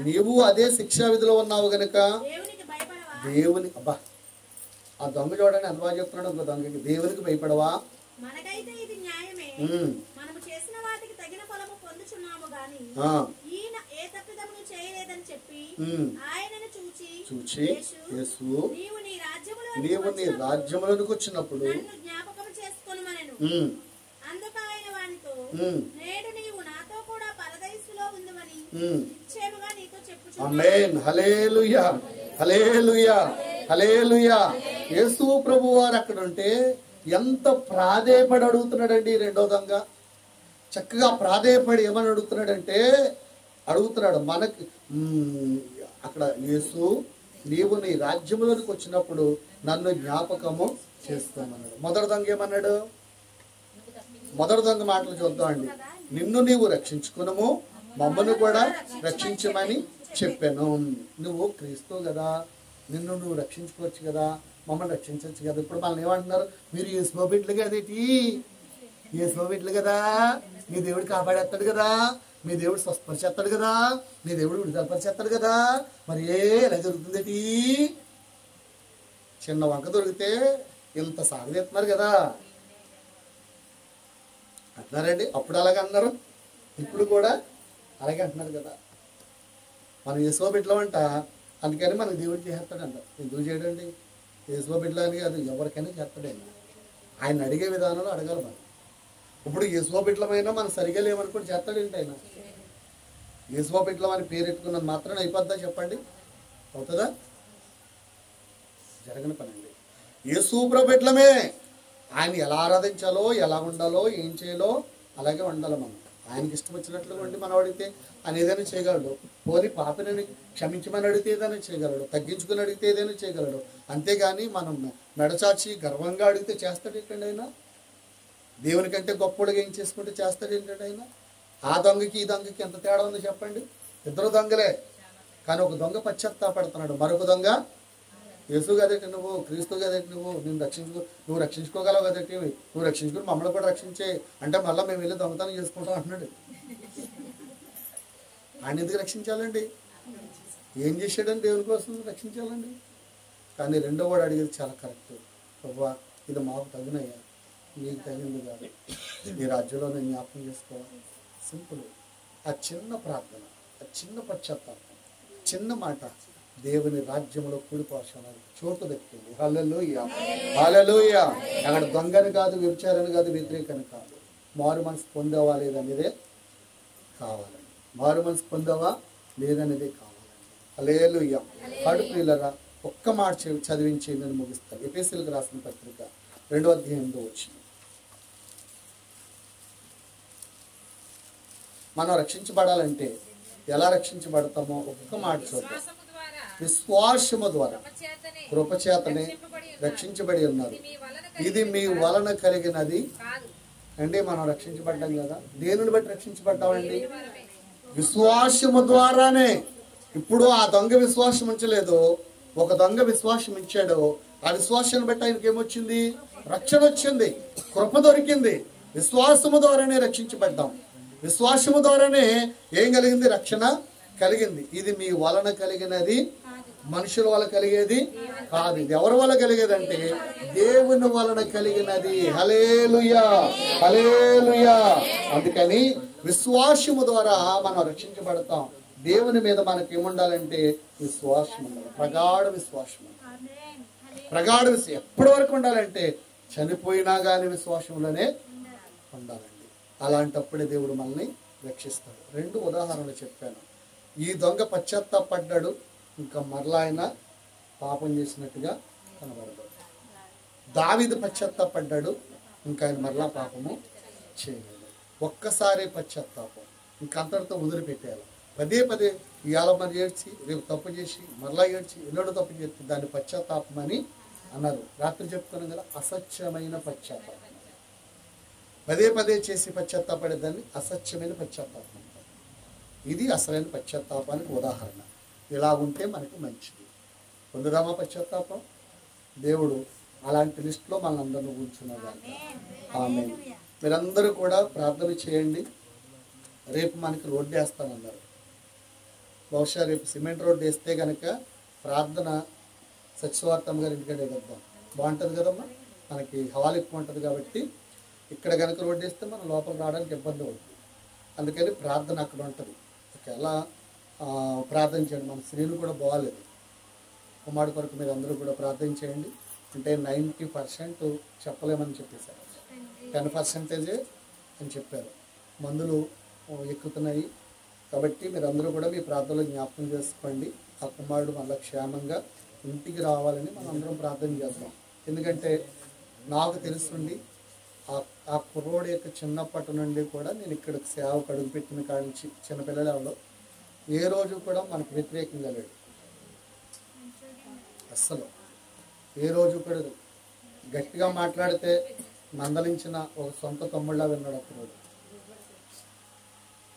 నీవు అదే శిక్షా విధిలో ఉన్నావు గనుక దేవుని అబ్బా ఆ దొంగ చూడండి ఎంత బాగా చెప్తున్నాడు. ఒక దొంగకి దేవునికి భయపడవా? మనకైతే ఇది న్యాయమే, మనము చేసిన వాటికి తగిన ఫలము పొందుచున్నాము గాని ఈయన ఏ తప్పిదమును చేయలేదని చెప్పి ఆయనను చూచి యేసు నీవు నీ రాజ్యములోనికి వచ్చినప్పుడు నన్ను జ్ఞాపకం చేసుకొనుమనెను. అందుకు ఆయన వానితో, నేడు నీవు నాతో కూడా పరదైసులో ఉందువని నిశ్చయముగా నీతో చెప్పుచున్నాను. ఆమేన్. హల్లెలూయా, హల్లెలూయా, హల్లెలూయా. యేసు ప్రభువారు అక్కడ ఉంటే ఎంత ప్రాధేయపడి అడుగుతున్నాడండి. రెండో దొంగ చక్కగా ప్రాధేయపడి ఏమని అడుగుతున్నాడు మనకి అక్కడ, యేసు నీవు నీ రాజ్యంలోనికి వచ్చినప్పుడు నన్ను జ్ఞాపకము చేస్తామన్నాడు. మొదటి దొంగ ఏమన్నాడు? మొదటి దొంగ మాటలు చూద్దామండి. నిన్ను నీవు రక్షించుకునము, మమ్మల్ని కూడా రక్షించమని చెప్పాను. నువ్వు క్రీస్తు కదా, నిన్ను నువ్వు రక్షించుకోవచ్చు కదా, మమ్మల్ని రక్షించవచ్చు కదా. ఇప్పుడు మనల్ని ఏమంటున్నారు, మీరు యేసు బిడ్డలు కదేటి, యేసు బిడ్డలు కదా, మీ దేవుడు కాపాడేస్తాడు కదా, మీ దేవుడు స్వస్థపరిచేస్తాడు కదా, మీ దేవుడు విడుదలపరిచేస్తాడు కదా, మరి ఎలా జరుగుతుందేటి? చిన్న వంక దొరికితే ఇంత సాగదీస్తున్నారు కదా అంటున్నారండి. అప్పుడు అలాగే అన్నారు, ఇప్పుడు కూడా అలాగే అంటున్నారు కదా. మనం యేసు బిడ్డలు అంట, అందుకని మనకు దేవుడు చేస్తాడంట. ఎందుకు చేయడండి? యేసు బిడ్డలు అని అది ఎవరికైనా చేస్తాడండి. ఆయన అడిగే విధానంలో అడగాలి మనం. ఇప్పుడు యేసు బిడ్డలమైనా మనం సరిగా లేమనుకోండి, చేస్తాడేంటి ఆయన? యేసు బిడ్డలం అని పేరు ఎట్టుకున్నది మాత్రం అయిపోద్దా చెప్పండి? అవుతుందా? జరగని పని అండి. యేసు ప్రభు బిడ్డలమే. ఆయన ఎలా ఆరాధించాలో, ఎలా ఉండాలో, ఏం చేయాలో అలాగే ఉండాలి మనం. ఆయనకి ఇష్టం వచ్చినట్లుగా ఉండి మనం అడిగితే ఆయన ఏదైనా చేయగలడు. పోనీ పాపని క్షమించమని అడిగితే ఏదైనా చేయగలడు, తగ్గించుకుని అడిగితే ఏదైనా చేయగలడు. అంతేగాని మనం మెడచాచి గర్వంగా అడిగితే చేస్తాడు ఏంటండి ఆయన? దేవుని కంటే గొప్పడుగా ఏం చేసుకుంటే చేస్తాడు ఏంటంటే ఆయన? ఆ దొంగకి ఈ దొంగకి ఎంత తేడా ఉంది చెప్పండి? ఇద్దరు దొంగలే, కానీ ఒక దొంగ పశ్చాత్తాపడుతున్నాడు, మరొక దొంగ యేసు కదటి నువ్వు, క్రీస్తు కదటి నువ్వు రక్షించుకోగలవు కదటి, నువ్వు రక్షించుకుని మమ్మల్ని కూడా రక్షించే అంటే మళ్ళీ మేము వెళ్ళి దొంగతనం చేసుకుంటాం అంటున్నాడు. ఆయన ఎందుకు రక్షించాలండి? ఏం చేశాడని దేవుని కోసం రక్షించాలండి? కానీ రెండో వాడు అడిగేది చాలా కరెక్ట్. బాబా ఇది మాకు తగినయ్యా, నీకు తగింది కాదు, నీ రాజ్యంలో నేను జ్ఞాపకం చేసుకోవాలి. సింపుల్. ఆ చిన్న ప్రార్థన, ఆ చిన్న పశ్చాత్తాపం, చిన్న మాట దేవుని రాజ్యంలో కూడిపోవడానికి చోటు దక్కింది. హల్లెలూయా, హల్లెలూయా. అక్కడ దొంగని కాదు, వ్యభిచారని కాదు, వ్యతిరేకని కాదు, మారు మనసు పొందావా లేదనేదే కావాలండి. మారు మనసు పొందావా లేదనేదే కావాలండి. హల్లెలూయా. ప్రియులారా, ఒక్క మాట చదివించి నేను ముగిస్తాను. ఎఫెసీయులకు రాసిన పత్రిక 2వ అధ్యాయంలో వచ్చింది. మనం రక్షించబడాలంటే ఎలా రక్షించబడతామో ఒక్క మాట చూద్దాం. విశ్వాసము ద్వారా కృపచేతనే రక్షించబడి ఉన్నారు, ఇది మీ వలన కలిగినది అంటే మనం రక్షించబడ్డాం కదా. దేనిని బట్టి రక్షించబడ్డామండి? విశ్వాసము ద్వారానే. ఇప్పుడు ఆ దొంగ విశ్వాసం ఉంచలేదు, ఒక దొంగ విశ్వాసం ఇచ్చాడు. ఆ విశ్వాసాన్ని బట్టి ఆయనకి ఏమొచ్చింది? రక్షణ వచ్చింది, కృప దొరికింది. విశ్వాసము ద్వారానే రక్షించబడ్డాం. విశ్వాసము ద్వారానే ఏం కలిగింది? రక్షణ కలిగింది. ఇది మీ వలన కలిగినది, మనుషుల వల్ల కలిగేది కాదు. ఇది ఎవరి వల్ల కలిగేదంటే దేవుని వలన కలిగినది. హల్లెలూయా, హల్లెలూయా. అందుకని విశ్వాసము ద్వారా మనం రక్షించబడతాం. దేవుని మీద మనకి ఏముండాలంటే విశ్వాసం ఉండాలి, ప్రగాఢ విశ్వాసం. ప్రగాఢ విశ్వాసం ఎప్పటి వరకు ఉండాలంటే చనిపోయినా కానీ విశ్వాసంలోనే ఉండాలండి. అలాంటప్పుడే దేవుడు మనల్ని రక్షిస్తాడు. 2 ఉదాహరణలు చెప్పాను. ఈ దొంగ పశ్చాత్తాపడ్డాడు, ఇంకా మరలా ఆయన పాపం చేసినట్టుగా కనబడదు. దావీదు పశ్చాత్తాపడ్డాడు, ఇంకా ఆయన మరలా పాపము చేయలేదు. ఒక్కసారి పశ్చాత్తాపం, ఇంకంతటితో వదిలిపెట్టేయాలి. పదే పదే ఇవాళ మరి ఏడ్చి, రేపు తప్పు చేసి, మరలా ఏడ్చి, ఎన్నడూ తప్పు చేస్తే దాన్ని పశ్చాత్తాపం అని అన్నారు. రాత్రి చెప్తున్నాం కదా, అసత్యమైన పశ్చాత్తాపం. పదే పదే చేసి పశ్చాత్తాపడేదాన్ని అసత్యమైన పశ్చాత్తాపం. ఇది అసలైన పశ్చాత్తాపానికి ఉదాహరణ. ఇలా ఉంటే మనకి మంచిది. పొందుదామా పశ్చాత్తాపం? దేవుడు అలాంటి లిస్టులో మనందరినీ కూర్చున్నాడు. ఆమేన్. మీరందరూ కూడా ప్రార్థన చేయండి. రేపు మనకి రోడ్డు వేస్తానన్నారు. బహుశా రేపు సిమెంట్ రోడ్డు వేస్తే కనుక ప్రార్థన సత్యవార్తమ్మ గారి ఇంటికంటే వేద్దాం, బాగుంటుంది కదమ్మా. మనకి హాల్ ఎక్కువ ఉంటుంది కాబట్టి ఇక్కడ కనుక రోడ్డు వేస్తే మనం లోపల రావడానికి ఇబ్బంది అవుతుంది. అందుకని ప్రార్థన అక్కడ ఉంటుంది. ఎలా ప్రార్థన చేయండి. మన స్త్రీలు కూడా బాగాలేదు. కుమారుడు కొరకు మీరు అందరూ కూడా ప్రార్థన చేయండి. అంటే 90% చెప్పలేమని చెప్పేశారు, 10% అని చెప్పారు. మందులు ఎక్కుతున్నాయి కాబట్టి మీరు అందరూ కూడా మీ ప్రార్థనలో జ్ఞాపకం చేసుకోండి. ఆ కుమారుడు మళ్ళీ క్షేమంగా ఇంటికి రావాలని మనం అందరం ప్రార్థన చేద్దాం. ఎందుకంటే నాకు తెలుసుండి ఆ కుర్రోడు యొక్క చిన్నప్పటి నుండి కూడా నేను ఇక్కడ సేవకు అడుగుపెట్టిన కాడి నుంచి చిన్నపిల్లలలో ఏ రోజు కూడా మనకు వ్యతిరేకంగా లేడు. అస్సలు ఏ రోజు కూడా గట్టిగా మాట్లాడితే మందలించిన ఒక సొంత తమ్ముళ్ళ విన్నాడు ఆ కుర్రోడు.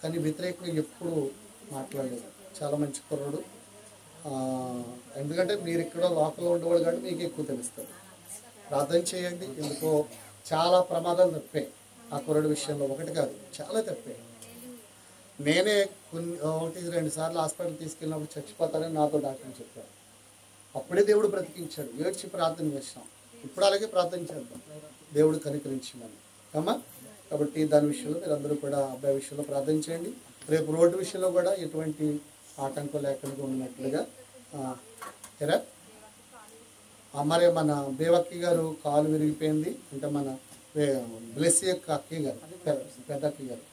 కానీ వ్యతిరేకంగా ఎప్పుడు మాట్లాడలేదు. చాలా మంచి కుర్రోడు. ఎందుకంటే మీరు ఇక్కడ లోకల్లో ఉండేవాళ్ళు కాబట్టి మీకు ఎక్కువ తెలుస్తుంది. ప్రార్థన చేయండి. ఎందుకో చాలా ప్రమాదాలు తప్పాయి ఆ కుర్రోడు విషయంలో. ఒకటి కాదు, చాలా తప్పాయి. నేనే 1-2 సార్లు హాస్పిటల్ తీసుకెళ్ళినప్పుడు చచ్చిపోతానని నాతో డాక్టర్ చెప్పారు. అప్పుడే దేవుడు బ్రతికించాడు. ఏడ్చి ప్రార్థన చేస్తాం. ఇప్పుడు అలాగే ప్రార్థన చేద్దాం, దేవుడు కనికరించమని అమ్మా. కాబట్టి దాని విషయంలో మీరు అందరూ కూడా అబ్బాయి విషయంలో ప్రార్థన చేయండి. రేపు రోడ్డు విషయంలో కూడా ఎటువంటి ఆటంకం లేకుండా ఉన్నట్లుగా. మరి మన దేవక్కి గారు కాలు విరిగిపోయింది అంటే మన బ్లెస్సీ యొక్క అక్కయ్య గారు, పెద్ద అక్కయ్య గారు